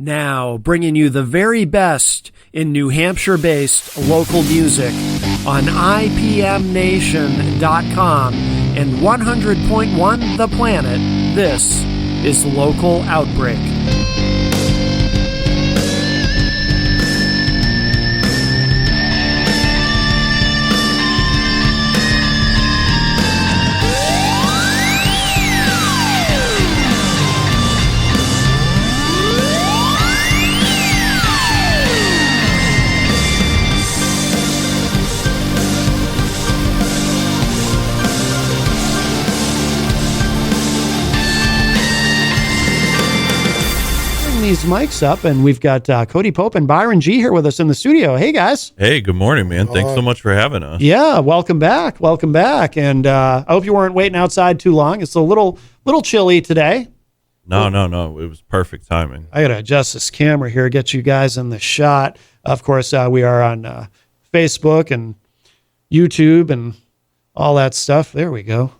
Now, bringing you the very best in New Hampshire-based local music on IPMNation.com and 100.1 The Planet, this is Local Outbreak. These mics up, and we've got Cody Pope and Byron G here with us in the studio. Hey guys. Hey, good morning, man. Thanks so much for having us. Yeah, welcome back. And I hope you weren't waiting outside too long. It's a little chilly today. No, it was perfect timing. I gotta adjust this camera here, get you guys in the shot. Of course, we are on Facebook and YouTube and all that stuff. There we go.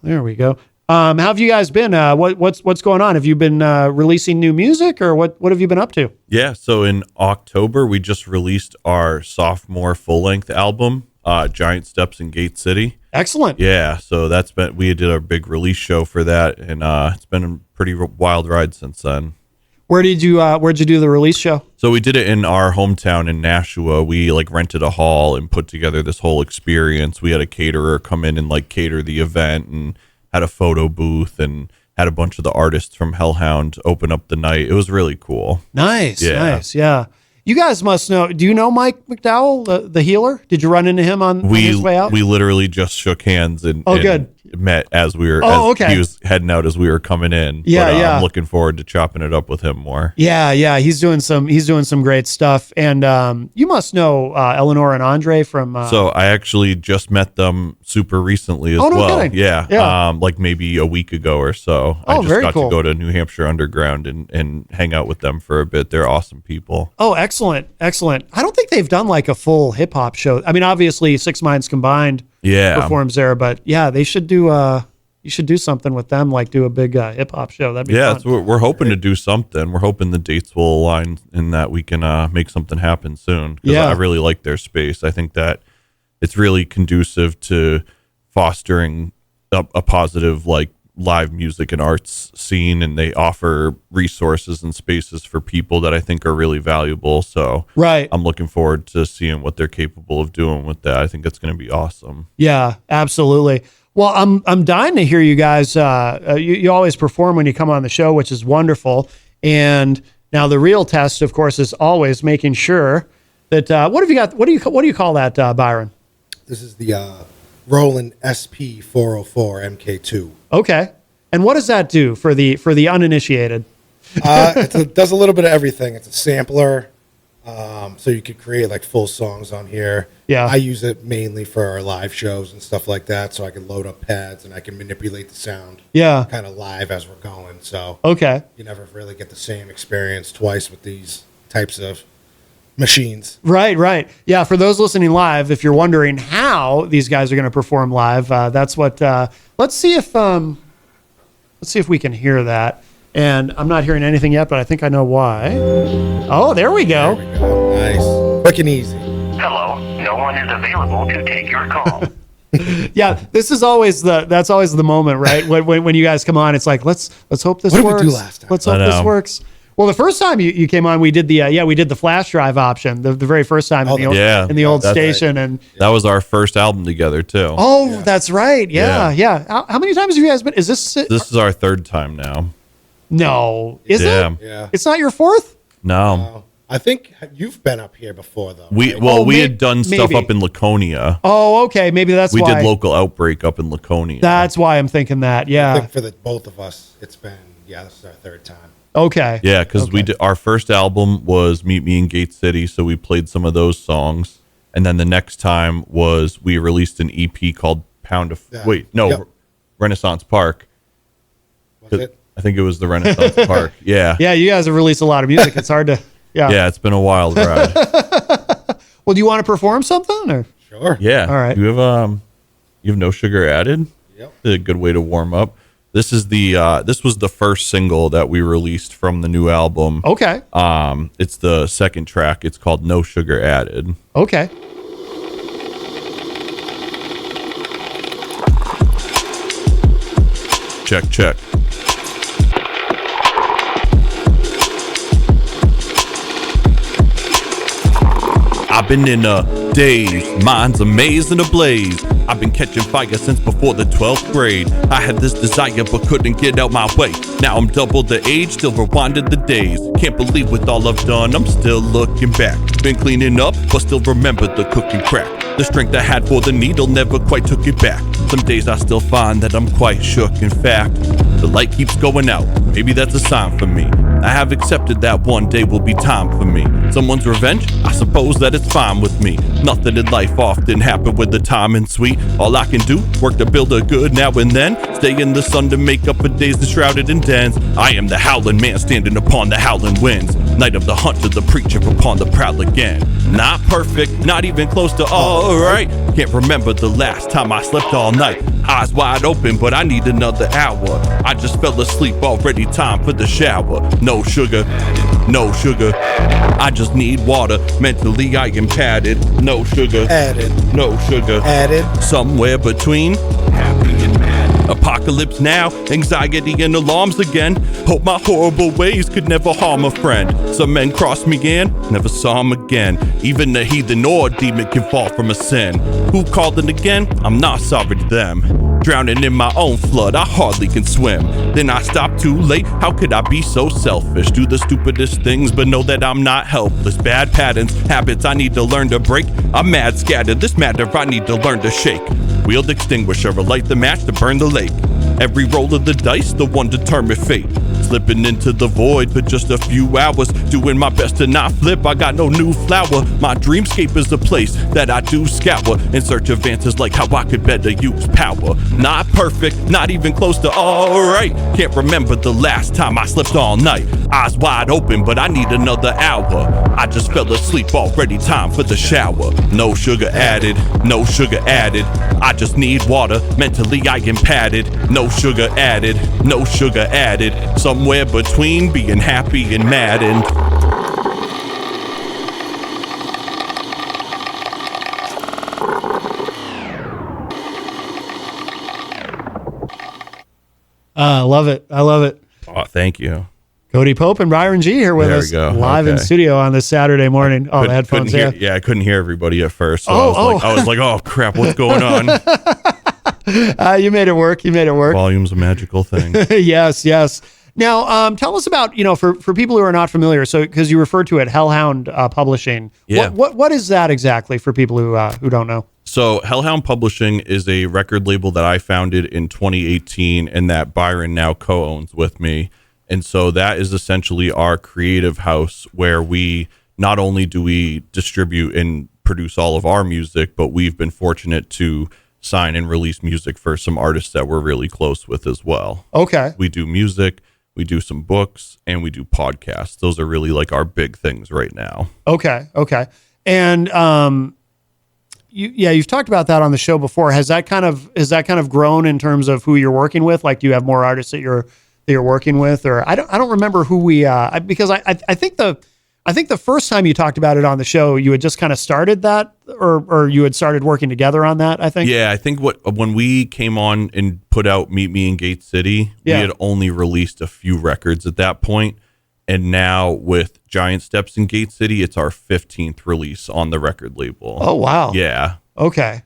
How have you guys been? What's going on? Have you been releasing new music, or what have you been up to? Yeah, so in October, we just released our sophomore full-length album, Giant Steps in Gate City. Excellent. Yeah, so we did our big release show for that, and it's been a pretty wild ride since then. Where'd you do the release show? So we did it in our hometown in Nashua. We rented a hall and put together this whole experience. We had a caterer come in and cater the event, and had a photo booth and had a bunch of the artists from Hellhound open up the night. It was really cool. Nice. Yeah. You guys must know. Do you know Mike McDowell, the healer? Did you run into him on his way out? We literally just shook hands and good. Met as we were. Okay. He was heading out as we were coming in. Yeah, but, yeah. I'm looking forward to chopping it up with him more. Yeah. He's doing some great stuff. And you must know Eleanor and Andre from. So I actually just met them super recently as well. Kidding. Yeah. Maybe a week ago or so. I just got cool. to go to New Hampshire Underground and hang out with them for a bit. They're awesome people. Oh, excellent. I don't think they've done a full hip hop show. I mean, obviously Six Minds Combined performs there, but yeah, they should do you should do something with them, do a big hip hop show. That'd be fun. That's what we're hoping to do something. We're hoping the dates will align and that we can make something happen soon. Because I really like their space. I think that it's really conducive to fostering a positive live music and arts scene, and they offer resources and spaces for people that I think are really valuable. So I'm looking forward to seeing what they're capable of doing with that. I think it's going to be awesome. Yeah, absolutely. Well, I'm dying to hear you guys. You always perform when you come on the show, which is wonderful. And now the real test, of course, is always making sure that what have you got? What do you call that, Byron? This is the Roland SP 404 MK2. Okay. And what does that do for the uninitiated? It does a little bit of everything. It's a sampler, so you could create full songs on here. Yeah. I use it mainly for our live shows and stuff like that, so I can load up pads and I can manipulate the sound. Yeah. Kind of live as we're going. So okay. You never really get the same experience twice with these types of machines. Right. Yeah, for those listening live, if you're wondering how these guys are going to perform live, that's what. Let's see if we can hear that. And I'm not hearing anything yet, but I think I know why. Oh, there we go. There we go. Nice, quick and easy. Hello, no one is available to take your call. Yeah, that's always the moment, right? when you guys come on, it's let's hope this works. What did we do last time? Let's hope this works. Well, the first time you came on, we did the flash drive option, the very first time in the old station, right. And that was our first album together too. Oh, yeah. That's right. Yeah. How many times have you guys been? This is our third time now. No, is it? Yeah. It's not your fourth? No. I think you've been up here before, though. We had done stuff up in Laconia. Oh, okay. Maybe that's why. We did Local Outbreak up in Laconia. That's why I'm thinking that, yeah. I think for both of us, it's been, this is our third time. Okay. Yeah, because we did our first album was Meet Me in Gate City, so we played some of those songs. And then the next time was we released an EP called Renaissance Park. Was it? I think it was the Renaissance Park. Yeah. Yeah, you guys have released a lot of music. It's hard to... Yeah, it's been a wild ride. Well, do you want to perform something? Or? Sure. Yeah. All right. You have No Sugar Added? Yep. It's a good way to warm up. This is this was the first single that we released from the new album. Okay. It's the second track. It's called No Sugar Added. Okay. Check. I've been in a daze, mind's amazing ablaze. I've been catching fire since before the 12th grade. I had this desire but couldn't get out my way. Now I'm double the age, still rewinded the days. Can't believe with all I've done, I'm still looking back. Been cleaning up, but still remember the cooking crack. The strength I had for the needle never quite took it back. Some days I still find that I'm quite shook. In fact, the light keeps going out. Maybe that's a sign for me. I have accepted that one day will be time for me. Someone's revenge? I suppose that it's fine with me. Nothing in life often happen with the time and sweet. All I can do, work to build a good now and then. Stay in the sun to make up for days that's shrouded in dens. I am the howling man standing upon the howling winds. Night of the hunter, the preacher upon the prowl again. Not perfect, not even close to alright. Can't remember the last time I slept all night. Eyes wide open, but I need another hour. I just fell asleep already, time for the shower. No sugar, no sugar. I just need water. Mentally I am padded. No sugar, Added. no sugar. Added. Somewhere between happy and mad. Apocalypse now, anxiety and alarms again. Hope my horrible ways could never harm a friend. Some men crossed me and never saw him again. Even a heathen or a demon can fall from a sin. Who called it again? I'm not sorry to them. Drowning in my own flood, I hardly can swim. Then I stop too late, how could I be so selfish? Do the stupidest things, but know that I'm not helpless. Bad patterns, habits I need to learn to break. I'm mad scattered, this matter I need to learn to shake. Wield extinguisher, or light the match to burn the lake. Every roll of the dice, the one determined fate. Slipping into the void for just a few hours. Doing my best to not flip, I got no new flower. My dreamscape is the place that I do scour. In search of answers like how I could better use power. Not perfect, not even close to alright. Can't remember the last time I slept all night. Eyes wide open, but I need another hour. I just fell asleep already, time for the shower. No sugar added, no sugar added. I just need water, mentally I am padded. No sugar added, no sugar added. Somewhere between being happy and maddened. I love it. I love it. Oh, thank you. Cody Pope and Byron G here with There we us go. live in Okay. studio on this Saturday morning. Oh, the headphones, couldn't yeah. hear, I couldn't hear everybody at first. So Oh, I was like, oh crap, what's going on? You made it work. You made it work. Volume's a magical thing. Yes, yes. Now, tell us about, for people who are not familiar, so because you referred to it, Hellhound Publishing. Yeah. What is that exactly for people who don't know? So Hellhound Publishing is a record label that I founded in 2018 and that Byron now co-owns with me. And so that is essentially our creative house where we not only do we distribute and produce all of our music, but we've been fortunate to sign and release music for some artists that we're really close with as well. Okay. We do music, we do some books, and we do podcasts. Those are really like our big things right now. Okay. And you've talked about that on the show before. Has that kind of grown in terms of who you're working with? Like, do you have more artists that you're working with, or I don't remember who we because I think the first time you talked about it on the show, you had just kind of started that, or you had started working together on that, I think. Yeah, I think when we came on and put out Meet Me in Gate City, Yeah. we had only released a few records at that point. And now with Giant Steps in Gate City, it's our 15th release on the record label. Oh, wow. Yeah. Okay.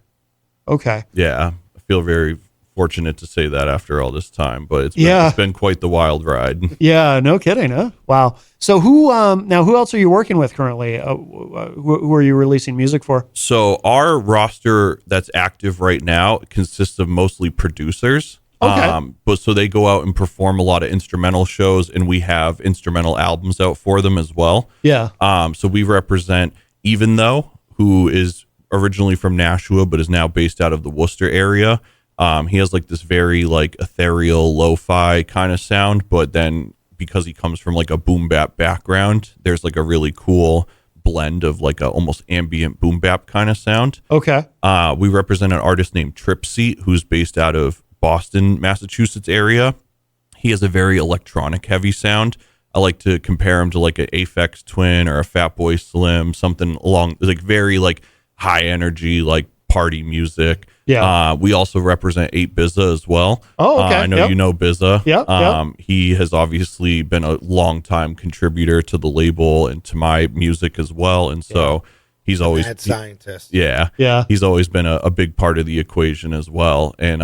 Yeah. I feel very fortunate to say that after all this time, but it's been quite the wild ride. Yeah, no kidding, huh? Wow. So who else are you working with currently? Who are you releasing music for? So our roster that's active right now consists of mostly producers. Okay. But so they go out and perform a lot of instrumental shows, and we have instrumental albums out for them as well. Yeah. So we represent Even Though, who is originally from Nashua, but is now based out of the Worcester area. He has like this very like ethereal lo-fi kind of sound, but then because he comes from like a boom bap background, there's like a really cool blend of like a almost ambient boom bap kind of sound. Okay. We represent an artist named Tripsy, who's based out of Boston, Massachusetts area. he has a very electronic heavy sound. I like to compare him to like an Aphex Twin or a Fatboy Slim, something along like very like high energy, like party music. Yeah. We also represent 8 Bizza as well. Oh, okay. I know you know Bizza. Yep. He has obviously been a longtime contributor to the label and to my music as well. And so he's always mad scientist. Yeah. He's always been a big part of the equation as well. And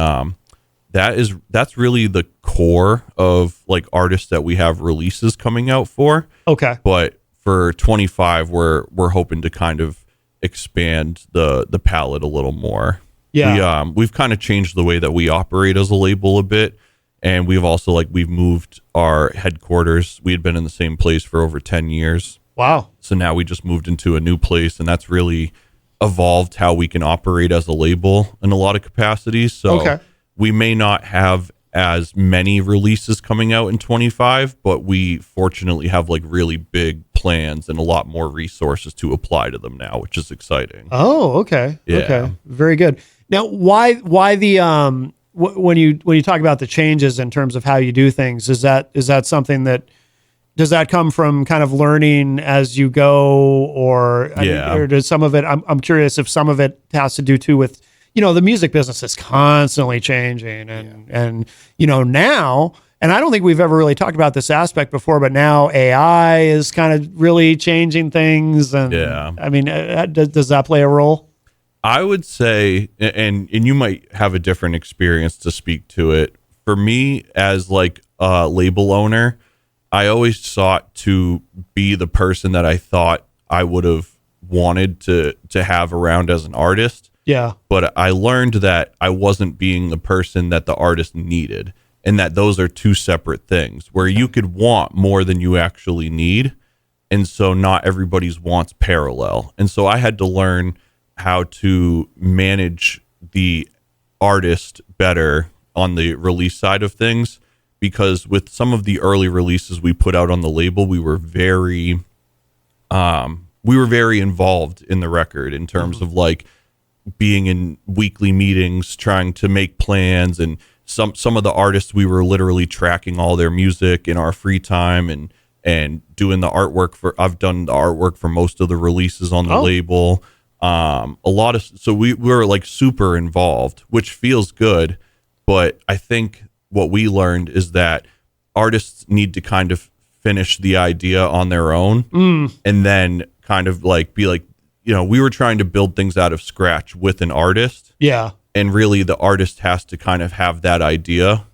that's really the core of like artists that we have releases coming out for. Okay. But for 25, we're hoping to kind of expand the palette a little more. Yeah. We've kind of changed the way that we operate as a label a bit. And we've also we've moved our headquarters. We had been in the same place for over 10 years. Wow. So now we just moved into a new place, and that's really evolved how we can operate as a label in a lot of capacities. So we may not have as many releases coming out in 25, but we fortunately have like really big plans and a lot more resources to apply to them now, which is exciting. Oh, okay. Yeah. Okay. Very good. Now, why the when you talk about the changes in terms of how you do things, is that something that does that come from kind of learning as you go, or or does some of it? I'm curious if some of it has to do too with, the music business is constantly changing, and now, and I don't think we've ever really talked about this aspect before, but now AI is kind of really changing things, and I mean, does that play a role? I would say, and you might have a different experience to speak to it. For me, as like a label owner, I always sought to be the person that I thought I would have wanted to have around as an artist. Yeah. But I learned that I wasn't being the person that the artist needed, and that those are two separate things, where you could want more than you actually need. And so not everybody's wants parallel. And so I had to learn how to manage the artist better on the release side of things, because with some of the early releases we put out on the label, we were very involved in the record in terms of like being in weekly meetings, trying to make plans, and some of the artists, we were literally tracking all their music in our free time and doing the artwork I've done the artwork for most of the releases on the label. So we were like super involved, which feels good. But I think what we learned is that artists need to kind of finish the idea on their own and then kind of like be like, we were trying to build things out of scratch with an artist. Yeah. And really the artist has to kind of have that idea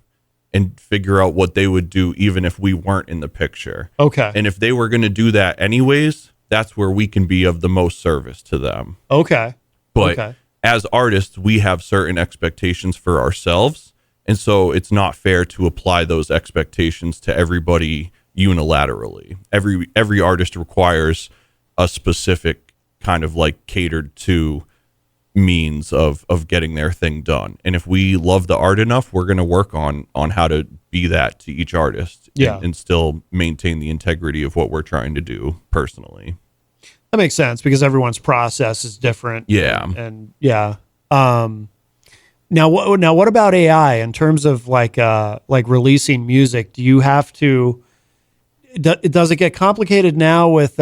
and figure out what they would do even if we weren't in the picture. Okay. And if they were going to do that anyways, that's where we can be of the most service to them. Okay. But as artists, we have certain expectations for ourselves. And so it's not fair to apply those expectations to everybody unilaterally. Every artist requires a specific kind of like catered to means of getting their thing done. And if we love the art enough, we're going to work on how to be that to each artist and still maintain the integrity of what we're trying to do personally. That makes sense, because everyone's process is different. Yeah. And now what about AI in terms of like releasing music? Do you have to, does it get complicated now with,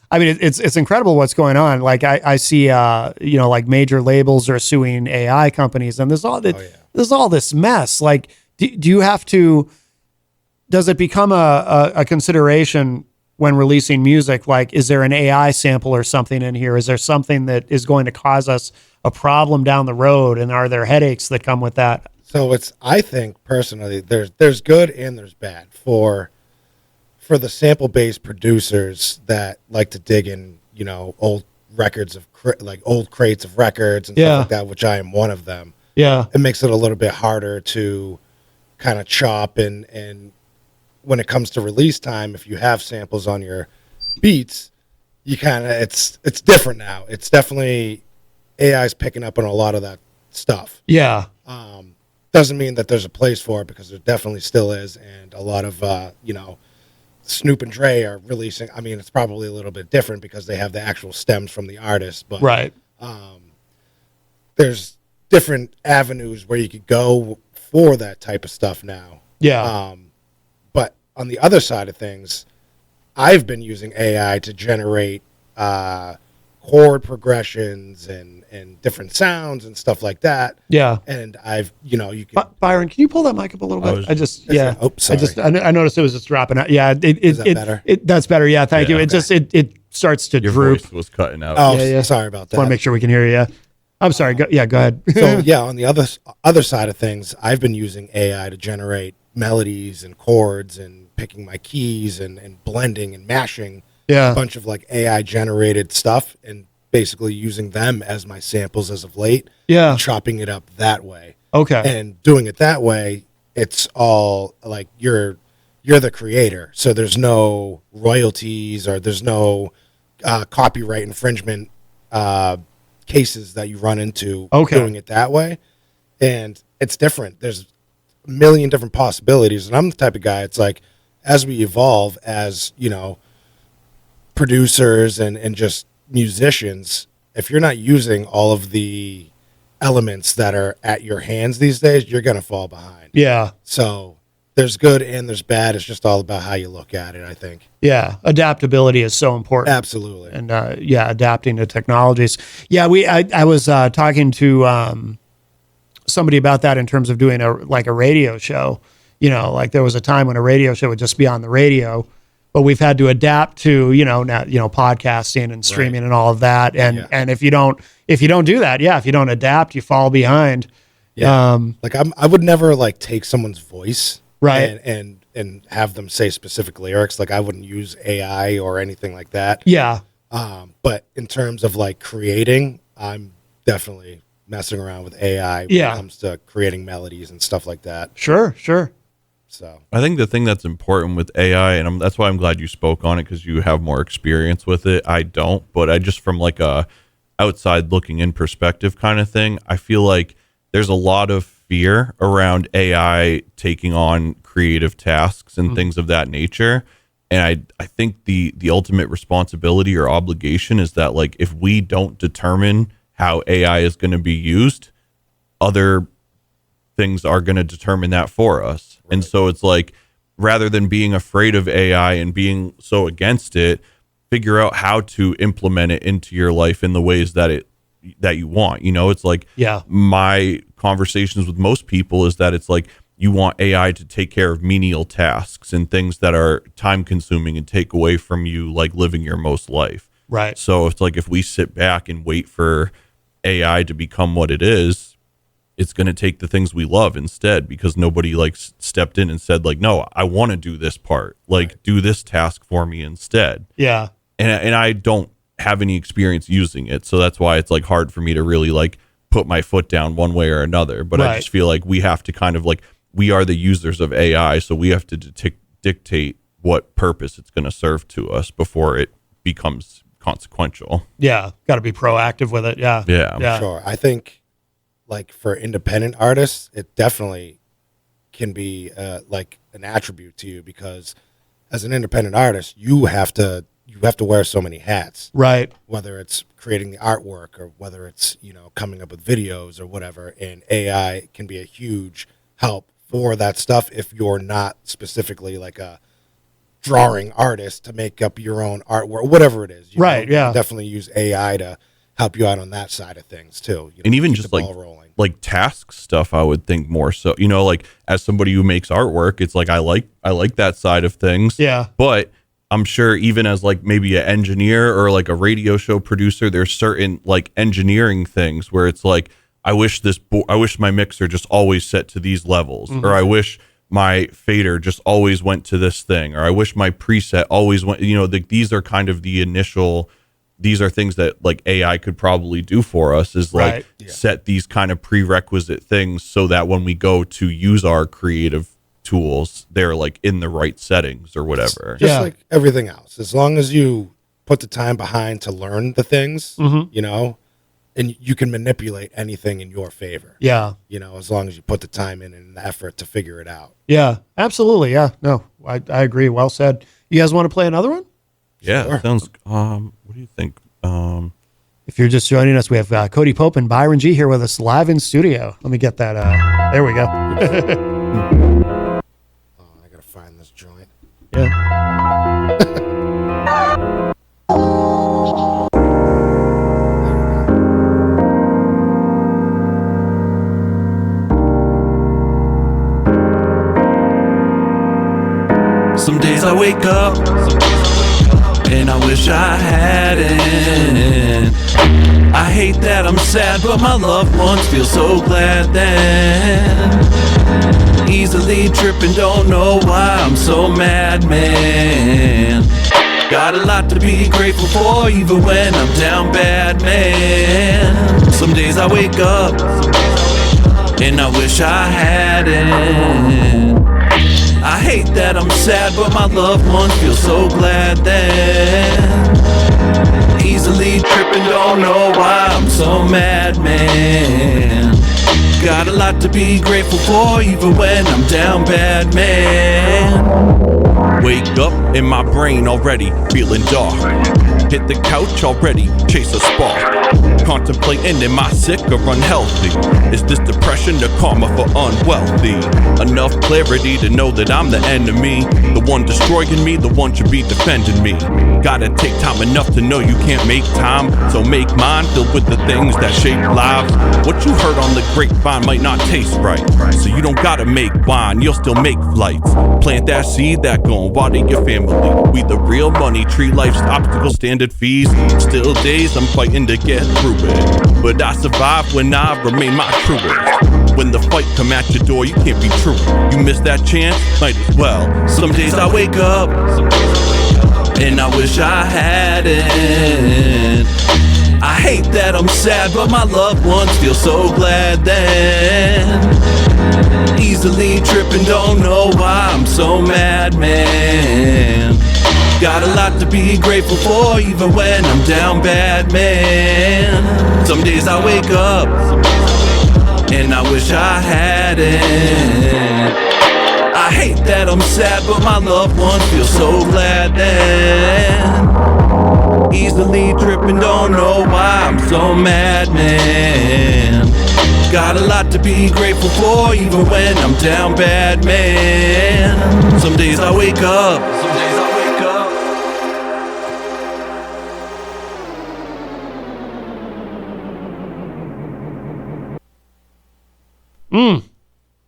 I mean, it's incredible what's going on. Like I see, like major labels are suing AI companies, and there's all this mess. Like, do you have to? Does it become a consideration when releasing music? Like, is there an AI sample or something in here? Is there something that is going to cause us a problem down the road? And are there headaches that come with that? So I think personally, there's good and there's bad for the sample-based producers that like to dig in, old records of like old crates of records and stuff like that, which I am one of them. Yeah. It makes it a little bit harder to kind of chop and when it comes to release time, if you have samples on your beats, you kind of, it's different now. It's definitely AI's picking up on a lot of that stuff. Yeah. Doesn't mean that there's a place for it, because there definitely still is. And a lot of, Snoop and Dre are releasing. I mean, it's probably a little bit different because they have the actual stems from the artist, but right. There's different avenues where you could go for that type of stuff now. Yeah. But on the other side of things, I've been using AI to generate chord progressions and different sounds and stuff like that. Yeah. And I've, you know, you can. Byron, can you pull that mic up a little bit? Sorry. I noticed it was just dropping out. Yeah. Is that better? That's better. Yeah. Thank you. Yeah, It starts to Your droop. voice was cutting out. Oh, Yeah. sorry about that. Want to make sure we can hear you. Yeah. I'm sorry. Go ahead. So yeah, on the other side of things, I've been using AI to generate melodies and chords and picking my keys and blending and mashing Yeah. a bunch of like AI generated stuff and basically using them as my samples as of late. Yeah. And chopping it up that way. Okay. And doing it that way, it's all like you're the creator, so there's no royalties or there's no copyright infringement cases that you run into doing it that way. And it's different. There's a million different possibilities. And I'm the type of guy, it's like, as we evolve as, you know, producers and just musicians, if you're not using all of the elements that are at your hands these days, you're going to fall behind. Yeah. So there's good and there's bad. It's just all about how you look at it, I think. Yeah. Adaptability is so important. Absolutely. And adapting to technologies. Yeah, I was talking to somebody about that in terms of doing a radio show. You know, like there was a time when a radio show would just be on the radio, but we've had to adapt to now podcasting and streaming and all of that. And and if you don't do that, if you don't adapt, you fall behind. Yeah. I would never like take someone's voice right and have them say specific lyrics. Like I wouldn't use AI or anything like that. Yeah. But in terms of like creating, I'm definitely messing around with AI when it comes to creating melodies and stuff like that. Sure. So I think the thing that's important with AI, and that's why I'm glad you spoke on it, because you have more experience with it. I don't, but I just from like a outside looking in perspective kind of thing, I feel like there's a lot of fear around AI taking on creative tasks and things of that nature. And I think the ultimate responsibility or obligation is that like if we don't determine how AI is going to be used, other things are going to determine that for us. Right. And so it's like, rather than being afraid of AI and being so against it, figure out how to implement it into your life in the ways that you want. You know, it's like my conversations with most people is that it's like you want AI to take care of menial tasks and things that are time consuming and take away from you like living your most life. Right. So it's like if we sit back and wait for AI to become what it is, it's going to take the things we love instead, because nobody like stepped in and said like, no, I want to do this part, like do this task for me instead. Yeah. And I don't have any experience using it. So that's why it's like hard for me to really like put my foot down one way or another. But I just feel like we have to kind of like, we are the users of AI. So we have to dictate what purpose it's going to serve to us before it becomes consequential. Yeah. Got to be proactive with it. Yeah. Yeah. Sure. I think like for independent artists, it definitely can be like an attribute to you, because as an independent artist, you have to wear so many hats, right? Whether it's creating the artwork or whether it's, coming up with videos or whatever. And AI can be a huge help for that stuff if you're not specifically like a drawing artist to make up your own artwork, whatever it is. You can definitely use AI to help you out on that side of things too. And even just like task stuff, I would think more so, like as somebody who makes artwork, it's like, I like that side of things. Yeah. But I'm sure even as like maybe an engineer or like a radio show producer, there's certain like engineering things where it's like, I wish my mixer just always set to these levels, or I wish my fader just always went to this thing, or I wish my preset always went, these are kind of the initial, these are things that like AI could probably do for us, is like set these kind of prerequisite things so that when we go to use our creative tools, they're like in the right settings or whatever. Just like everything else, as long as you put the time behind to learn the things, and you can manipulate anything in your favor. Yeah. As long as you put the time in and the effort to figure it out. Yeah, absolutely. Yeah. No, I agree. Well said. You guys want to play another one? Yeah, Sure. sounds. What do you think? If you're just joining us, we have Cody Pope and Byron G here with us live in studio. Let me get that. There we go. Oh, I gotta find this joint. Yeah. Some days I wake up and I wish I hadn't. I hate that I'm sad, but my loved ones feel so glad then. Easily tripping, don't know why I'm so mad, man. Got a lot to be grateful for, even when I'm down bad, man. Some days I wake up and I wish I hadn't. I hate that I'm sad, but my loved ones feel so glad then. Easily tripping, don't know why I'm so mad, man. Got a lot to be grateful for, even when I'm down bad, man. Wake up in my brain already, feeling dark. Hit the couch already, chase a spark. Contemplating, am I sick or unhealthy? Is this depression the karma for unwealthy? Enough clarity to know that I'm the enemy. The one destroying me, the one should be defending me. Gotta take time enough to know you can't make time, so make mine filled with the things that shape lives. What you heard on the grapevine might not taste right, so you don't gotta make wine, you'll still make flights. Plant that seed that gon' water your family. We the real money tree, life's obstacles, standard fees. Still days I'm fighting to get through it, but I survive when I remain my truest. When the fight come at your door, you can't be true. You miss that chance, might as well. Some days I wake up and I wish I hadn't. I hate that I'm sad, but my loved ones feel so glad then. Easily tripping, don't know why I'm so mad, man. Got a lot to be grateful for, even when I'm down bad, man. Some days I wake up and I wish I hadn't. I hate that I'm sad, but my loved ones feel so glad then. Easily tripping, don't know why I'm so mad, man. Got a lot to be grateful for, even when I'm down bad, man. Some days I wake up.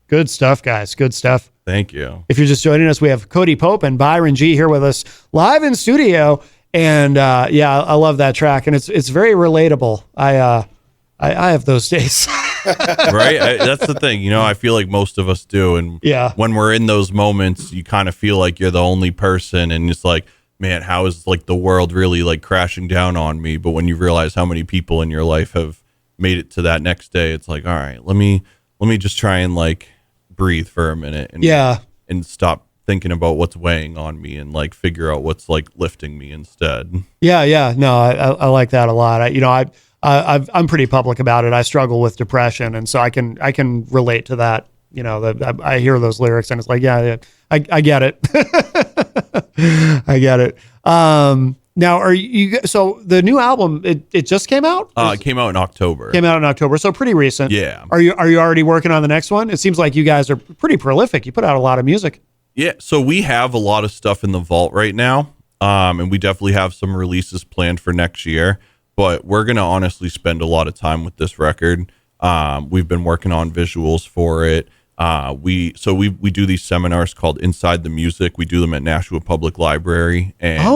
Good stuff, guys. Good stuff. Thank you. If you're just joining us, we have Cody Pope and Byron G here with us live in studio. And yeah, I love that track, and it's very relatable. I have those days. Right? That's the thing. You know, I feel like most of us do. And yeah, when we're in those moments, you kind of feel like you're the only person, and it's like, man, how is like the world really like crashing down on me? But when you realize how many people in your life have made it to that next day, it's like, all right, let me just try and like breathe for a minute and and stop thinking about what's weighing on me and like figure out what's like lifting me instead. Yeah. No, I like that a lot. I'm pretty public about it. I struggle with depression, and so I can relate to that. You know, I hear those lyrics, and it's like, yeah, I get it. I get it. Now, are you? So the new album, it just came out. It came out in October. So pretty recent. Yeah. Are you already working on the next one? It seems like you guys are pretty prolific. You put out a lot of music. Yeah. So we have a lot of stuff in the vault right now, and we definitely have some releases planned for next year. But we're gonna honestly spend a lot of time with this record. We've been working on visuals for it. We do these seminars called Inside the Music. We do them at Nashua Public Library, and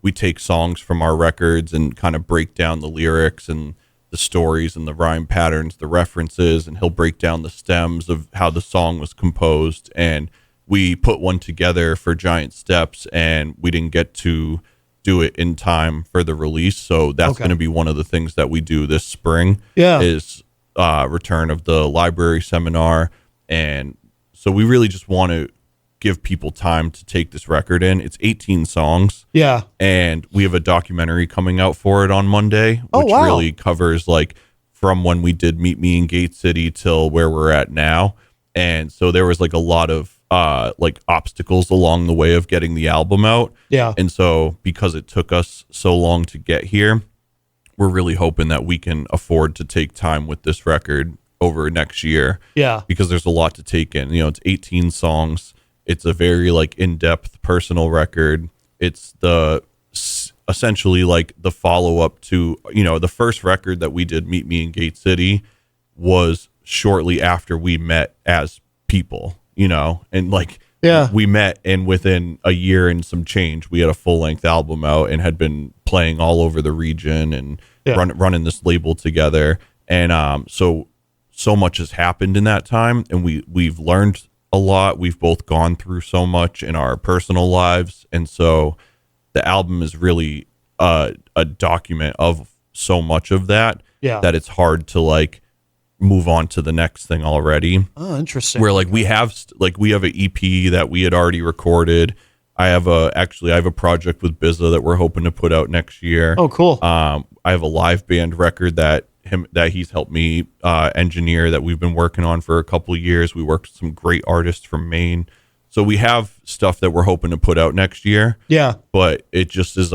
we take songs from our records and kind of break down the lyrics and the stories and the rhyme patterns, the references, and he'll break down the stems of how the song was composed. And we put one together for Giant Steps, and we didn't get to do it in time for the release, so that's going to be one of the things that we do this spring. Is return of the library seminar. And so we really just want to give people time to take this record in. It's 18 songs. Yeah. And we have a documentary coming out for it on Monday, which really covers like from when we did Meet Me in Gate City till where we're at now. And so there was like a lot of like obstacles along the way of getting the album out. Yeah. And so because it took us so long to get here, we're really hoping that we can afford to take time with this record over next year. Yeah. Because there's a lot to take in. You know, it's 18 songs. It's a very like in-depth personal record. It's essentially like the follow-up to, you know, the first record that we did, Meet Me in Gate City, was shortly after we met as people, you know, and like we met, and within a year and some change, we had a full-length album out and had been playing all over the region and running this label together. And so much has happened in that time, and we've learned a lot. We've both gone through so much in our personal lives, and so the album is really a document of so much of that that it's hard to like move on to the next thing already. Oh, interesting. Where like we have an EP that we had already recorded. I have a project with Bizza that we're hoping to put out next year. Oh, cool. I have a live band record that he's helped me engineer that we've been working on for a couple of years. We worked with some great artists from Maine. So we have stuff that we're hoping to put out next year. Yeah. But it just is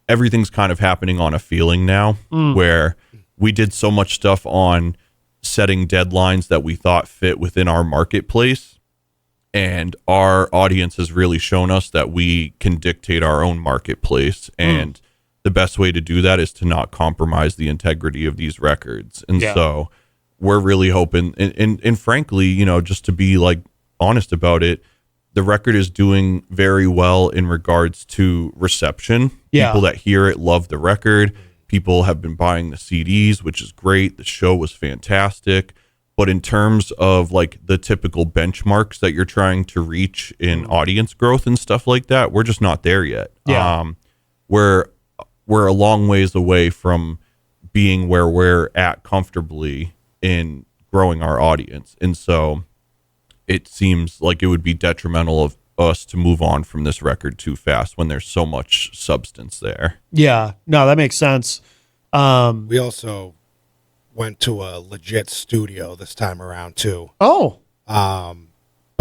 everything's kind of happening on a feeling now, where we did so much stuff on setting deadlines that we thought fit within our marketplace, and our audience has really shown us that we can dictate our own marketplace, and the best way to do that is to not compromise the integrity of these records. And so we're really hoping, and frankly, you know, just to be like honest about it, the record is doing very well in regards to reception. People that hear it love the record. People have been buying the CDs, which is great. The show was fantastic. But in terms of like the typical benchmarks that you're trying to reach in audience growth and stuff like that, we're just not there yet. We're a long ways away from being where we're at comfortably in growing our audience. And so it seems like it would be detrimental of us to move on from this record too fast when there's so much substance there. Yeah, no, that makes sense. We also went to a legit studio this time around too. Oh,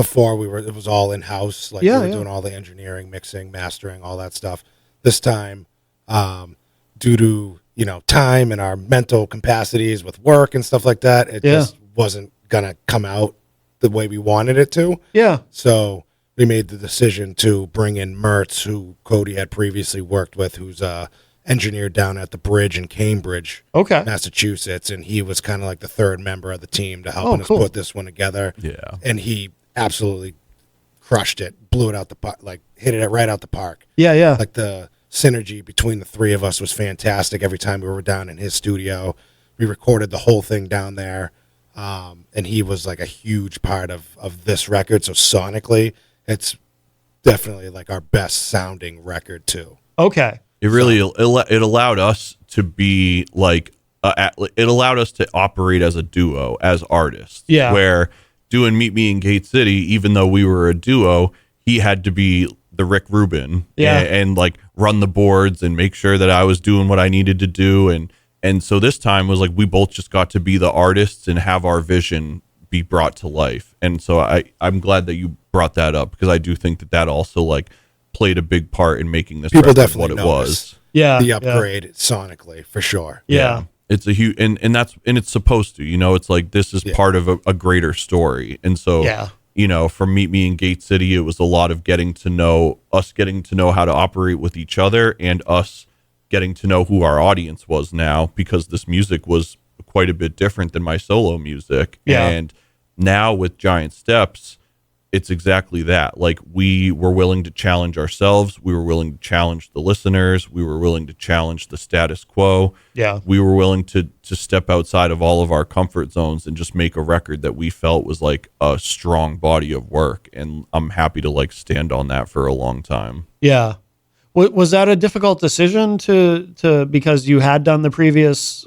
Before it was all in house. Like we were doing all the engineering, mixing, mastering, all that stuff. This time, due to, you know, time and our mental capacities with work and stuff like that, it just wasn't gonna come out the way we wanted it to. Yeah. So we made the decision to bring in Mertz, who Cody had previously worked with, who's engineer down at the bridge in Cambridge, Massachusetts, and he was kind of like the third member of the team to help us put this one together. Yeah. And he absolutely crushed it, blew it out the park, like hit it right out the park. Yeah, yeah. Like the synergy between the three of us was fantastic. Every time we were down in his studio, we recorded the whole thing down there. And he was like a huge part of this record. So sonically, it's definitely like our best sounding record too. Okay. It really it allowed us to be like it allowed us to operate as a duo, as artists. Yeah. Where doing Meet Me in Gate City, even though we were a duo, he had to be the Rick Rubin and like run the boards and make sure that I was doing what I needed to do. And so this time was like we both just got to be the artists and have our vision be brought to life. And so I'm glad that you brought that up, because I do think that also like played a big part in making this People record definitely what it was. Yeah. The upgrade sonically for sure. Yeah. It's a huge, and it's supposed to, you know, it's like, this is part of a greater story. And so, you know, from Meet Me in Gate City, it was a lot of getting to know how to operate with each other, and us getting to know who our audience was now, because this music was quite a bit different than my solo music. Yeah. And now with Giant Steps, it's exactly that. Like, we were willing to challenge ourselves. We were willing to challenge the listeners. We were willing to challenge the status quo. Yeah. We were willing to step outside of all of our comfort zones and just make a record that we felt was like a strong body of work. And I'm happy to like stand on that for a long time. Yeah. Was that a difficult decision to because you had done the previous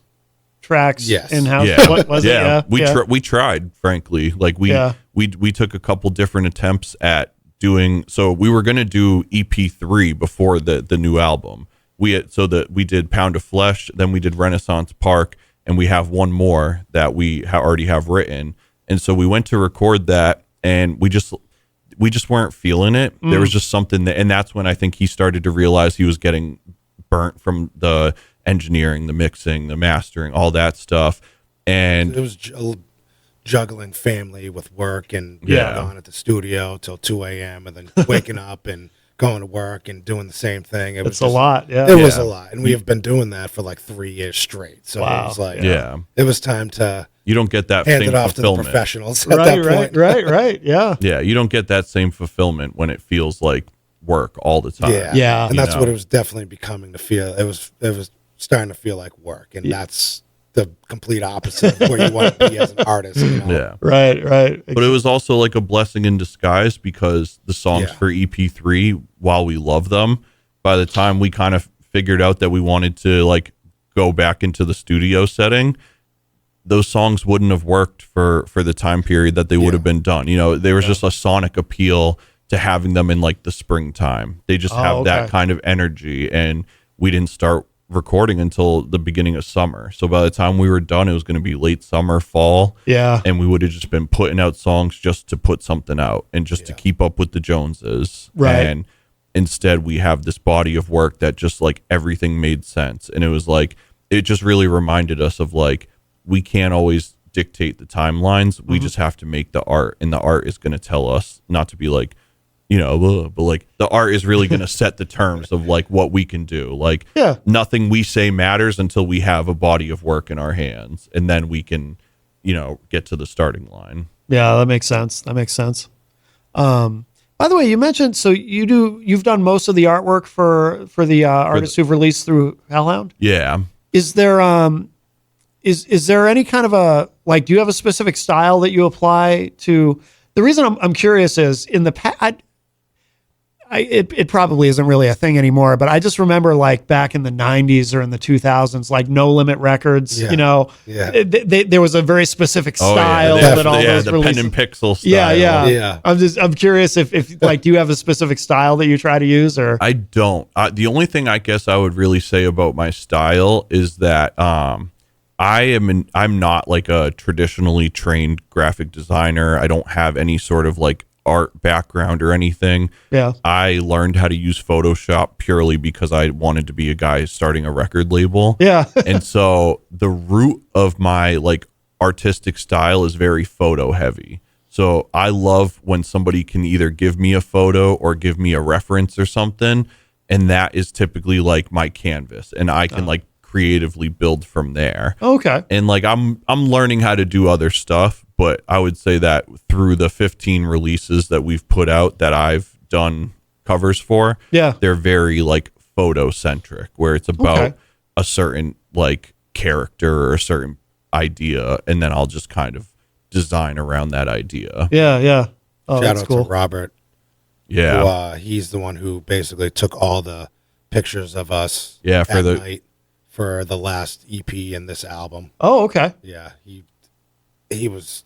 tracks in-house? Yeah. What was it? Yeah. We tried, frankly. Like we took a couple different attempts at doing, so we were going to do EP3 before the new album. We did Pound of Flesh, then we did Renaissance Park, and we have one more that we already have written. And so we went to record that, and we just weren't feeling it. There was just something and that's when I think he started to realize he was getting burnt from the engineering, the mixing, the mastering, all that stuff. And it was juggling family with work and Yeah. going at the studio till 2 a.m. and then waking up and going to work and doing the same thing. It was It's a lot. Yeah. It was a lot. And we have been doing that for like 3 years straight. So Wow. it was like, Yeah. it was time to you don't get that hand same it off to the fulfillment. professionals at Right, that right, point. right. Yeah. Yeah, you don't get that same fulfillment when it feels like work all the time. Yeah. Yeah. And that's You what know? it was definitely becoming to feel. It was starting to feel like work. And that's the complete opposite of where you want to be as an artist. You know? Yeah. Right. But it was also like a blessing in disguise because the songs Yeah. for EP3, while we love them, by the time we kind of figured out that we wanted to like go back into the studio setting, those songs wouldn't have worked for the time period that they would have been done. You know, there was just a sonic appeal to having them in like the springtime. They just have that kind of energy, and we didn't start recording until the beginning of summer. So by the time we were done, it was going to be late summer, fall. Yeah. And we would have just been putting out songs just to put something out and just to keep up with the Joneses. Right. And instead we have this body of work that just like everything made sense. And it was like, it just really reminded us of like, we can't always dictate the timelines. We just have to make the art, and the art is going to tell us, not to be like, you know, but like the art is really going to set the terms of like what we can do. Like nothing we say matters until we have a body of work in our hands, and then we can, you know, get to the starting line. Yeah, that makes sense. By the way, you mentioned, so you've done most of the artwork for the artists who've released through Hellhound. Yeah. Is there is there any kind of a, like, do you have a specific style that you apply to? The reason I'm curious is in the past, it probably isn't really a thing anymore, but I just remember like back in the 90s or in the 2000s, like No Limit Records, you know, there was a very specific style that all those the releases. pen and pixel style. Yeah. I'm curious if like, do you have a specific style that you try to use, or? I don't. The only thing I guess I would really say about my style is that I'm not like a traditionally trained graphic designer. I don't have any sort of like art background or anything. Yeah. I learned how to use Photoshop purely because I wanted to be a guy starting a record label. Yeah. And so the root of my like artistic style is very photo heavy. So I love when somebody can either give me a photo or give me a reference or something, and that is typically like my canvas, and I can like creatively build from there. Okay. And like I'm learning how to do other stuff, but I would say that through the 15 releases that we've put out that I've done covers for, they're very like photo centric, where it's about a certain like character or a certain idea, and then I'll just kind of design around that idea. Yeah. Oh, Shout that's out cool. to Robert. Yeah. Who, he's the one who basically took all the pictures of us for at the night for the last EP and this album. Oh, okay. Yeah, he was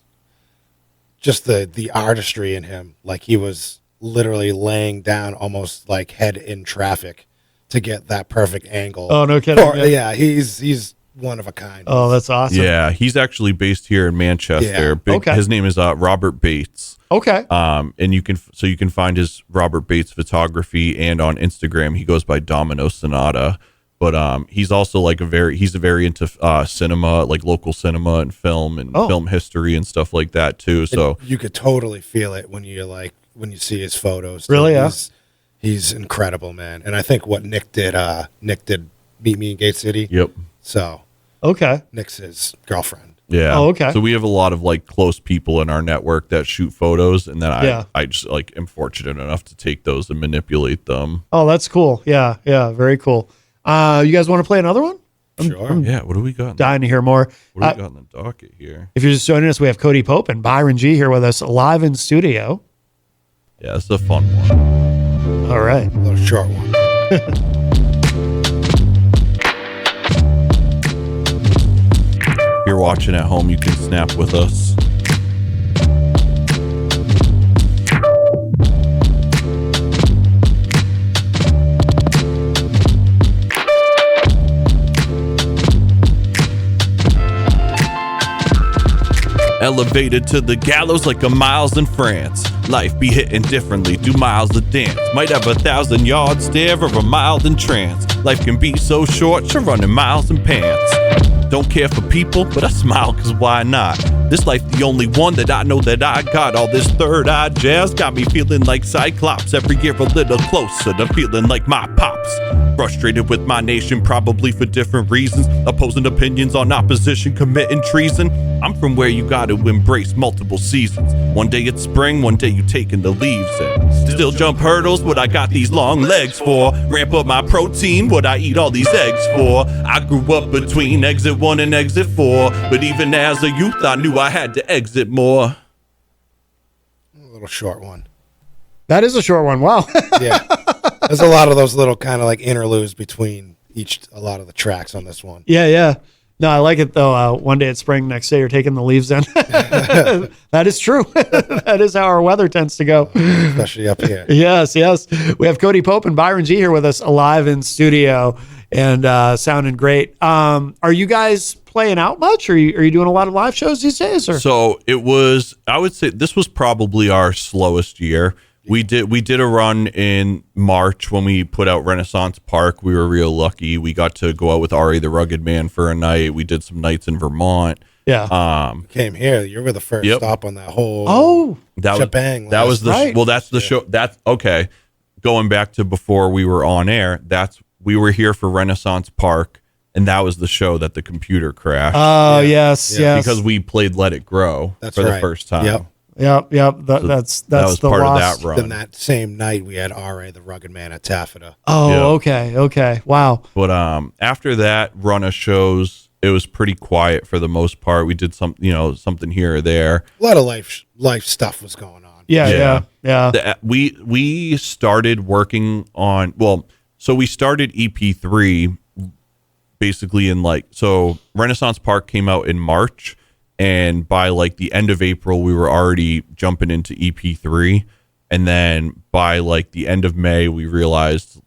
just the artistry in him. Like he was literally laying down almost like head in traffic to get that perfect angle. Oh, no kidding. Yeah, he's one of a kind. Oh, that's awesome. Yeah, he's actually based here in Manchester. Okay. His name is Robert Bates. Okay. And you can find his Robert Bates photography, and on Instagram he goes by Domino Sonata. But he's also like he's very into cinema, like local cinema and film and film history and stuff like that too. So you could totally feel it when you see his photos. Really? Yeah. He's incredible, man. And I think what Nick did Meet Me in Gate City. Yep. So okay. Nick's his girlfriend. Yeah. Oh, okay. So we have a lot of like close people in our network that shoot photos, and then I just like am fortunate enough to take those and manipulate them. Oh, that's cool. Yeah. Very cool. You guys want to play another one? Sure. Yeah. What do we got? Dying to hear more. What do we got in the docket here? If you're just joining us, we have Cody Pope and Byron G here with us live in studio. Yeah, it's a fun one. All right. A little short one. If you're watching at home, you can snap with us. Elevated to the gallows like a Miles in France. Life be hitting differently, do miles of dance. Might have 1,000 yard stare or a mile in trance. Life can be so short, you're running miles in pants. Don't care for people, but I smile cause why not? This life the only one that I know that I got. All this third eye jazz got me feeling like Cyclops. Every year a little closer to feeling like my pops. Frustrated with my nation, probably for different reasons. Opposing opinions on opposition, committing treason. I'm from where you gotta embrace multiple seasons. One day it's spring, one day you taking the leaves in. Still jump hurdles, what I got these long legs for. Ramp up my protein, what I eat all these eggs for. I grew up between exit 1 and exit 4. But even as a youth, I knew I had to exit more. A little short one. That is a short one. Wow. Yeah. There's a lot of those little kind of like interludes between a lot of the tracks on this one. Yeah. No, I like it though. One day it's spring, next day you're taking the leaves in. That is true. That is how our weather tends to go. Especially up here. Yes. We have Cody Pope and Byron G here with us live in studio and sounding great. Are you guys playing out much? Are you doing a lot of live shows these days? Or? So it was, I would say this was probably our slowest year. We did a run in March when we put out Renaissance Park. We were real lucky. We got to go out with Ari the Rugged Man for a night. We did some nights in Vermont. Yeah. Came here. You were the first stop on that whole shebang. That's the show. That's okay. Going back to before we were on air, we were here for Renaissance Park, and that was the show that the computer crashed. Oh, yes. Because we played Let It Grow the first time. Yep. Yep. That's that was the part loss. of that run. Then that same night we had R.A. the Rugged Man at Taffeta. Oh, yeah. Okay. Wow. But after that run of shows, it was pretty quiet for the most part. We did something here or there. A lot of life stuff was going on. Yeah. We started working on so we started EP3 basically so Renaissance Park came out in March. And by the end of April, we were already jumping into EP3. And then by the end of May, we realized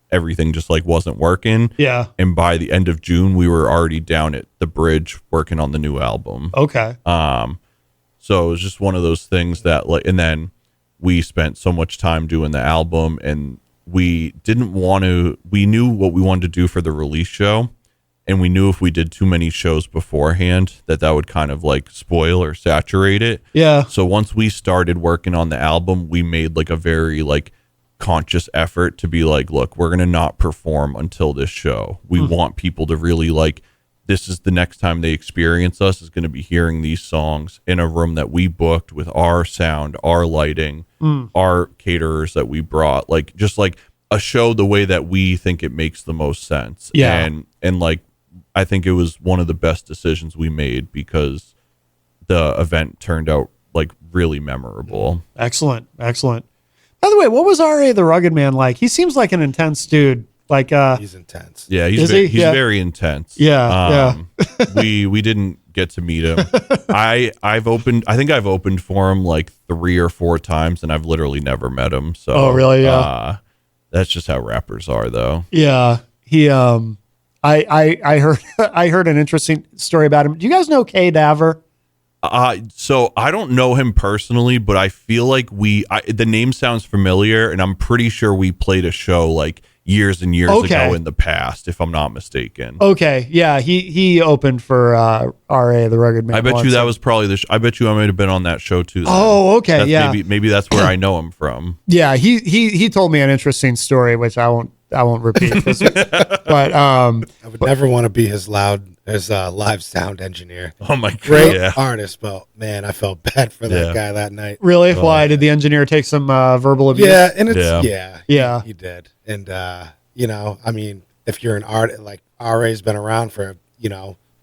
everything just wasn't working. Yeah. And by the end of June, we were already down at the bridge working on the new album. Okay. So it was just one of those things that and then we spent so much time doing the album, and we knew what we wanted to do for the release show. And we knew if we did too many shows beforehand that would kind of spoil or saturate it. Yeah. So once we started working on the album, we made a very conscious effort to be look, we're going to not perform until this show. We want people to really this is the next time they experience us is going to be hearing these songs in a room that we booked with our sound, our lighting, our caterers that we brought, just a show the way that we think it makes the most sense. Yeah. And I think it was one of the best decisions we made because the event turned out really memorable. Excellent. By the way, what was R.A. the Rugged Man like? He seems like an intense dude. He's intense. Yeah, he's very intense. Yeah. We didn't get to meet him. I think I've opened for him 3 or 4 times, and I've literally never met him. So oh really? Yeah. That's just how rappers are, though. Yeah. He I heard an interesting story about him. Do you guys know Kay Daver? So I don't know him personally, but I feel like the name sounds familiar, and I'm pretty sure we played a show years and years ago in the past, if I'm not mistaken. Okay, yeah, he opened for R.A. the Rugged Man. I bet you that was probably I bet you I might have been on that show too. Then. Oh, okay, yeah. Maybe that's where I know him from. Yeah, he told me an interesting story, which I won't repeat. But I would never want to be his live sound engineer. Oh my god, great artist, but man, I felt bad for that guy that night. Really? Why did the engineer take some verbal abuse? Yeah, and it's he did. And I mean, if you're an artist, RA's been around for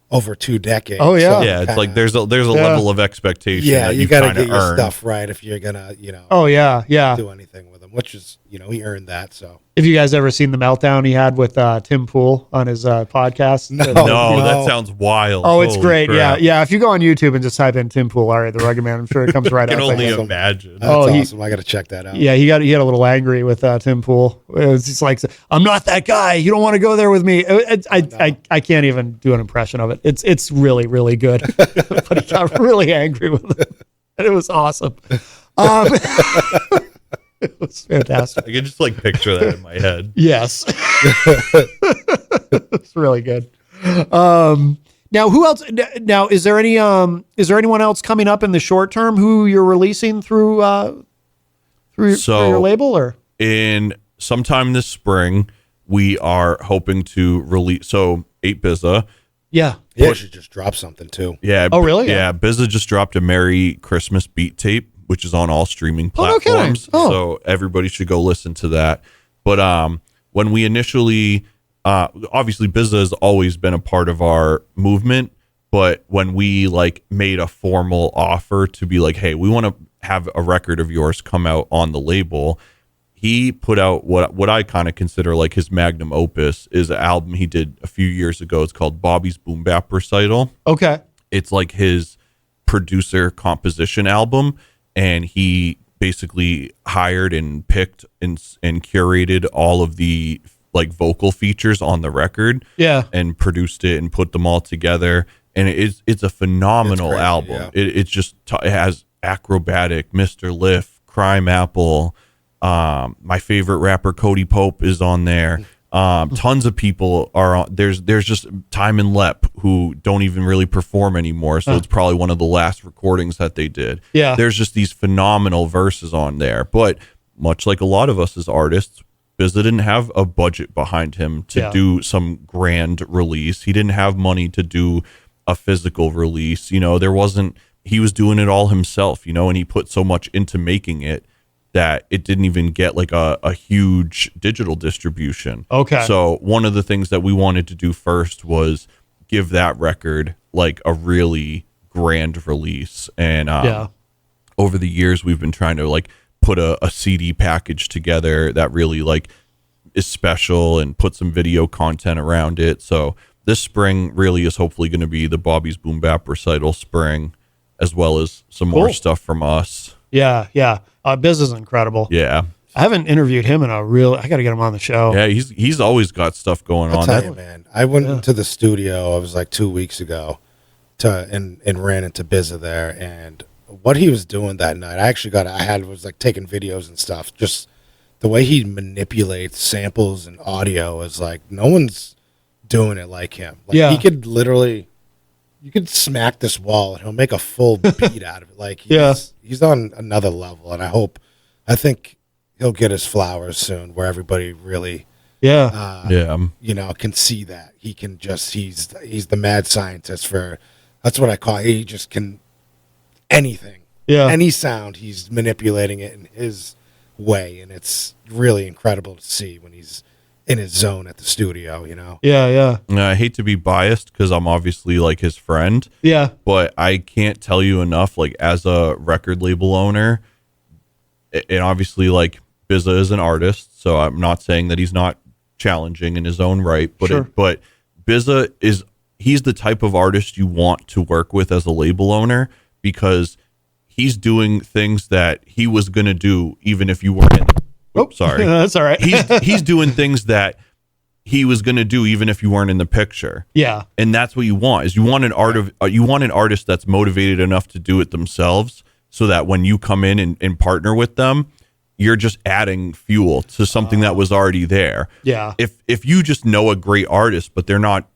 over 2 decades. Oh yeah, so it's there's a level of expectation. Yeah, that you got to get your earn. stuff right if you're gonna oh yeah, do anything with them, which is he earned that. So Have you guys ever seen the meltdown he had with Tim Pool on his podcast? No. No, that sounds wild. Oh, it's Holy great. crap. Yeah. If you go on YouTube and just type in Tim Pool, all right, the Rugged Man, I'm sure it comes right I can up. only awesome. imagine. that's awesome. I got to check that out. Yeah, he got a little angry with Tim Pool. It was just like, I'm not that guy. You don't want to go there with me. I can't even do an impression of it. It's really, really good. But he got really angry with it. And it was awesome. It was fantastic. I can just like picture that in my head. Yes. It's really good. Now, who else? Now, is there anyone else coming up in the short term who you're releasing through your label, or in sometime this spring, we are hoping to release. So 8BZA. Yeah. Yeah, should just drop something too. Yeah. Oh, really? Yeah. BZA just dropped a Merry Christmas beat tape, which is on all streaming Oh, no kidding. platforms. Oh. So everybody should go listen to that. But when we initially, obviously BZA has always been a part of our movement, but when we like made a formal offer to be like, hey, we want to have a record of yours come out on the label, he put out what I kind of consider like his magnum opus, is an album he did a few years ago. It's called Bobby's Boom Bap Recital. okay. It's like his producer composition album, and he basically hired and picked and curated all of the like vocal features on the record, Yeah. and produced it and put them all together. And it's a phenomenal It's crazy, album. yeah. It's just it has Acrobatic, Mr. Lift, Crime Apple. My favorite rapper Cody Pope is on there. Tons of people are on. There's just Time and Lep, who don't even really perform anymore, so it's probably one of the last recordings that they did. Yeah. There's just these phenomenal verses on there. But much like a lot of us as artists, BZA didn't have a budget behind him to do some grand release. He didn't have money to do a physical release. There wasn't. He was doing it all himself. And he put so much into making it that it didn't even get like a huge digital distribution. Okay. So one of the things that we wanted to do first was give that record like a really grand release. And over the years, we've been trying to like put a CD package together that really like is special and put some video content around it. So this spring really is hopefully going to be the Bobby's Boom Bap Recital spring, as well as some more stuff from us. Yeah. Biz is incredible. Yeah. I haven't interviewed him I got to get him on the show. Yeah, he's always got stuff going I'll on. tell you, man. I went into the studio. I was like 2 weeks ago, and ran into BZA there, and what he was doing that night. I was like taking videos and stuff. Just the way he manipulates samples and audio is like no one's doing it like him. Like he could literally, you could smack this wall and he'll make a full beat out of it. Like he's on another level, and I think he'll get his flowers soon, where everybody really, can see that he can just he's the mad scientist for. That's what I call it. He just can anything, any sound. He's manipulating it in his way, and it's really incredible to see when he's in his zone at the studio. Yeah. I hate to be biased because I'm obviously like his friend. Yeah. But I can't tell you enough. Like as a record label owner, and obviously like BZA is an artist, so I'm not saying that he's not challenging in his own right. But but BZA he's the type of artist you want to work with as a label owner, because he's doing things that he was going to do even if you weren't in the sorry. That's all right. he's doing things that he was going to do even if you weren't in the picture. Yeah. And that's what you want, is you want an artist that's motivated enough to do it themselves, so that when you come in and partner with them, you're just adding fuel to something that was already there. Yeah. If you just know a great artist, but they're not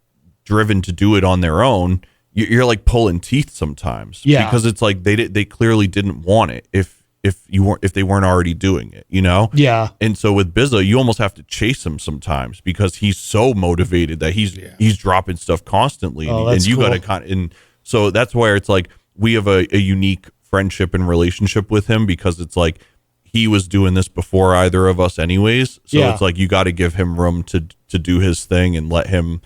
driven to do it on their own, you're like pulling teeth sometimes. Yeah. Because it's like they clearly didn't want it if they weren't already doing it, Yeah. And so with BZA, you almost have to chase him sometimes, because he's so motivated that he's dropping stuff constantly, and you got to and so that's where it's like we have a unique friendship and relationship with him, because it's like he was doing this before either of us anyways. So it's like you got to give him room to do his thing and let him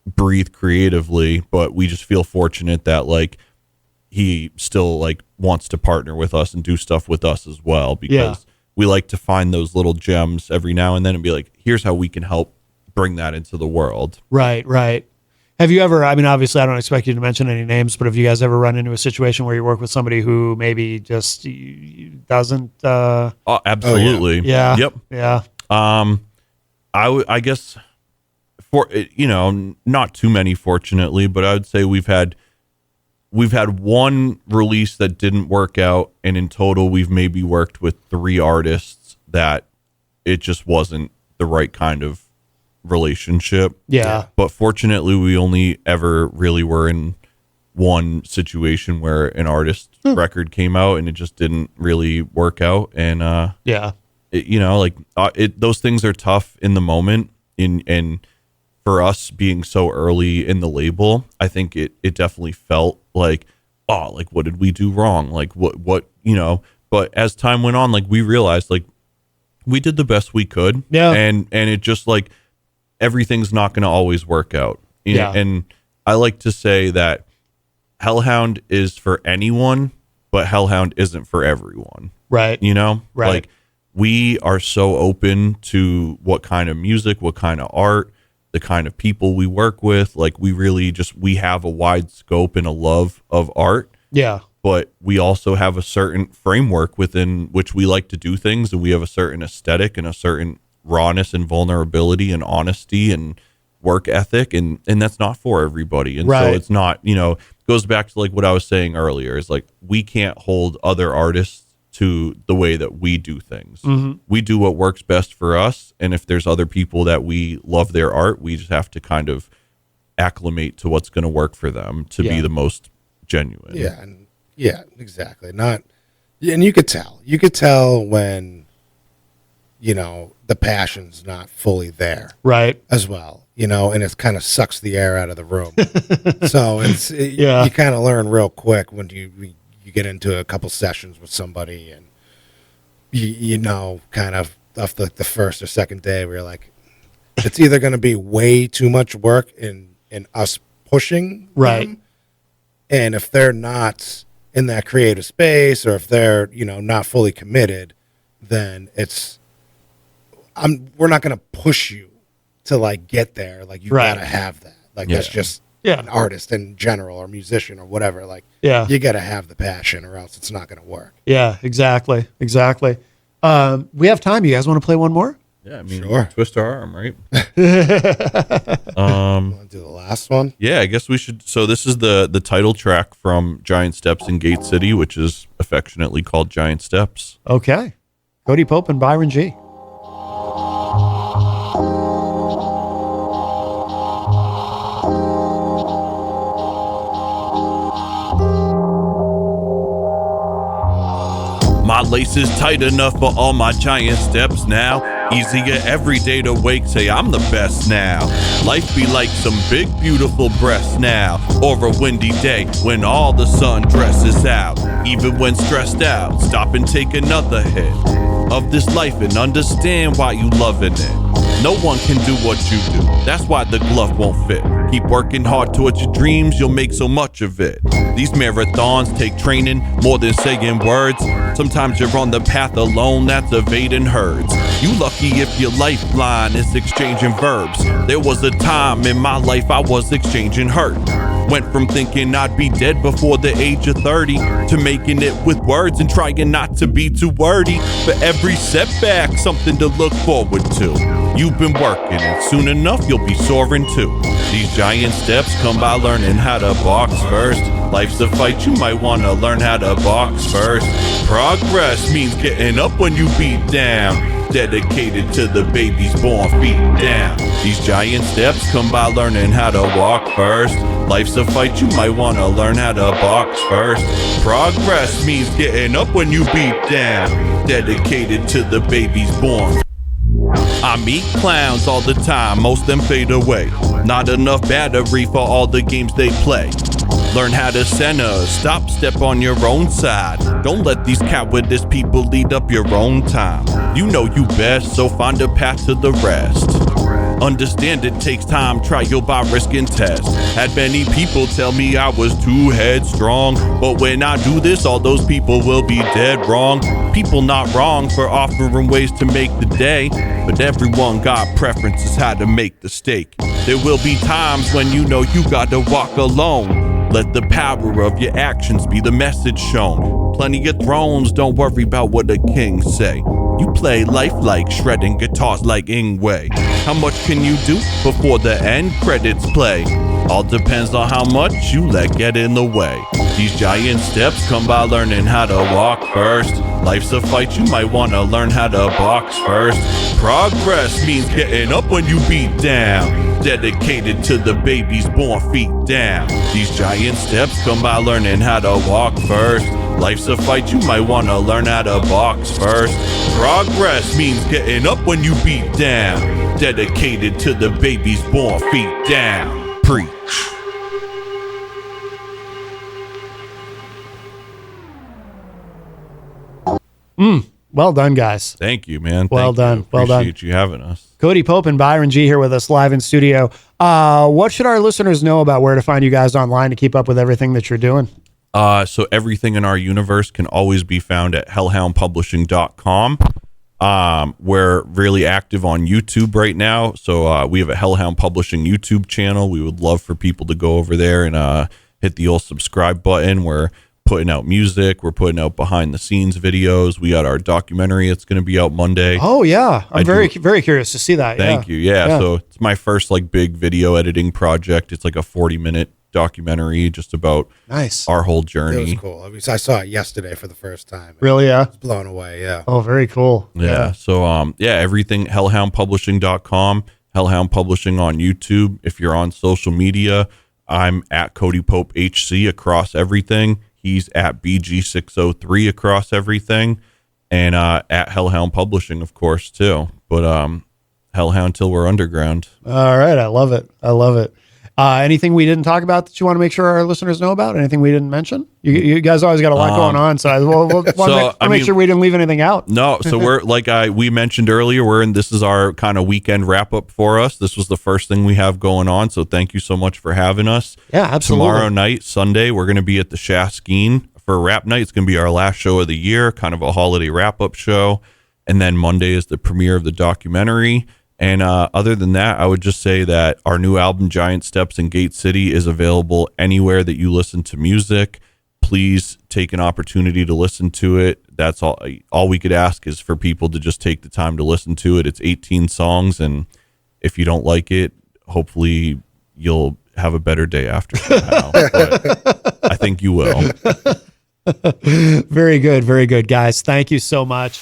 breathe creatively. But we just feel fortunate that like he still like wants to partner with us and do stuff with us as well, because we like to find those little gems every now and then and be like, here's how we can help bring that into the world. Right. Have you ever, I mean, obviously I don't expect you to mention any names, but have you guys ever run into a situation where you work with somebody who maybe just doesn't? Oh, absolutely. Yeah. Yep. Yeah. I guess for, not too many, fortunately, but I would say we've had one release that didn't work out, and in total we've maybe worked with 3 artists that it just wasn't the right kind of relationship. Yeah. But fortunately we only ever really were in one situation where an artist record came out and it just didn't really work out. And those things are tough in the moment, and for us being so early in the label, I think it definitely felt like, oh, like what did we do wrong? Like what but as time went on, like we realized like we did the best we could. Yeah. And it just like everything's not going to always work out. Yeah. And I like to say that Hellhound is for anyone, but Hellhound isn't for everyone. Right. Right. Like we are so open to what kind of music, what kind of art, the kind of people we work with. Like we really we have a wide scope and a love of art. Yeah. But we also have a certain framework within which we like to do things, and we have a certain aesthetic and a certain rawness and vulnerability and honesty and work ethic, and that's not for everybody. And so it's not, goes back to like what I was saying earlier, is like we can't hold other artists to the way that we do things. Mm-hmm. We do what works best for us, and if there's other people that we love their art, we just have to kind of acclimate to what's going to work for them to be the most genuine. Yeah, exactly. And you could tell when the passion's not fully there, right, as well, and it kind of sucks the air out of the room. So you kind of learn real quick when you get into a couple sessions with somebody, and kind of off the first or second day where you're like, it's either going to be way too much work in us pushing them, and if they're not in that creative space, or if they're not fully committed, then we're not going to push you to like get there. Like you gotta have that. Like that's just an artist in general, or musician, or whatever. Like you gotta have the passion, or else it's not going to work. Yeah, exactly. We have time. You guys want to play one more? Yeah, I mean, sure. Twist our arm, right? Want to do the last one? Yeah, I guess we should. So this is the title track from Giant Steps in Gate City, which is affectionately called Giant Steps. Okay. Cody Pope and Byron G. My lace is tight enough for all my giant steps now. Easier every day to wake, say I'm the best now. Life be like some big beautiful breasts now, or a windy day when all the sun dresses out. Even when stressed out, stop and take another hit of this life and understand why you loving it. No one can do what you do, that's why the glove won't fit. Keep working hard towards your dreams, you'll make so much of it. These marathons take training more than saying words. Sometimes you're on the path alone, that's evading herds. You lucky if your lifeline is exchanging verbs. There was a time in my life I was exchanging hurt. Went from thinking I'd be dead before the age of 30 to making it with words and trying not to be too wordy. For every setback, something to look forward to. You've been working, and soon enough you'll be soaring too. These giant steps come by learning how to box first. Life's a fight, you might want to learn how to box first. Progress means getting up when you beat down. Dedicated to the babies born feet down. These giant steps come by learning how to walk first. Life's a fight, you might want to learn how to box first. Progress means getting up when you beat down. Dedicated to the babies born. I meet clowns all the time, most them fade away. Not enough battery for all the games they play. Learn how to center, step on your own side. Don't let these cowardice people lead up your own time. You know you best, so find a path to the rest. Understand it takes time, trial by risk and test. Had many people tell me I was too headstrong, but when I do this, all those people will be dead wrong. People not wrong for offering ways to make the day, but everyone got preferences how to make the steak. There will be times when you know you gotta walk alone. Let the power of your actions be the message shown. Plenty of thrones, don't worry about what the kings say. You play life like shredding guitars like Ingwe. How much can you do before the end credits play? All depends on how much you let get in the way. These giant steps come by learning how to walk first. Life's a fight, you might want to learn how to box first. Progress means getting up when you beat down. Dedicated to the babies born feet down. These giant steps come by learning how to walk first. Life's a fight, you might want to learn how to box first. Progress means getting up when you beat down. Dedicated to the babies born feet down. Preach. Well done, guys. Thank you, man. Well done. Well done. Appreciate you having us. Cody Pope and Byron G here with us live in studio. What should our listeners know about where to find you guys online to keep up with everything that you're doing? So everything in our universe can always be found at hellhoundpublishing.com. We're really active on YouTube right now. So we have a Hellhound Publishing YouTube channel. We would love for people to go over there and hit the old subscribe button. We're putting out music. We're putting out behind the scenes videos. We got our documentary. It's going to be out Monday. Oh yeah. I'm very curious to see that. Thank you. Yeah. So it's my first like big video editing project. It's like a 40-minute documentary just about our whole journey. It was cool. I saw it yesterday for the first time. Really? Yeah. I was blown away. Yeah. Oh, very cool. Yeah. So everything hellhoundpublishing.com, Hellhound Publishing on YouTube. If you're on social media, I'm at Cody Pope HC across everything. He's at BG603 across everything, and at Hellhound Publishing, of course, too. But Hellhound till we're underground. All right. I love it. I love it. Anything we didn't talk about that you want to make sure our listeners know about? Anything we didn't mention? You guys always got a lot going on, so we'll want to make sure we didn't leave anything out. No, so we're we mentioned earlier, this is our kind of weekend wrap up for us. This was the first thing we have going on, so thank you so much for having us. Yeah, absolutely. Tomorrow night, Sunday, we're going to be at the Shaskeen for Rap Night. It's going to be our last show of the year, kind of a holiday wrap up show, and then Monday is the premiere of the documentary. And other than that, I would just say that our new album, Giant Steps in Gate City, is available anywhere that you listen to music. Please take an opportunity to listen to it. That's all. All we could ask is for people to just take the time to listen to it. It's 18 songs, and if you don't like it, hopefully you'll have a better day after somehow. But I think you will. Very good, guys. Thank you so much.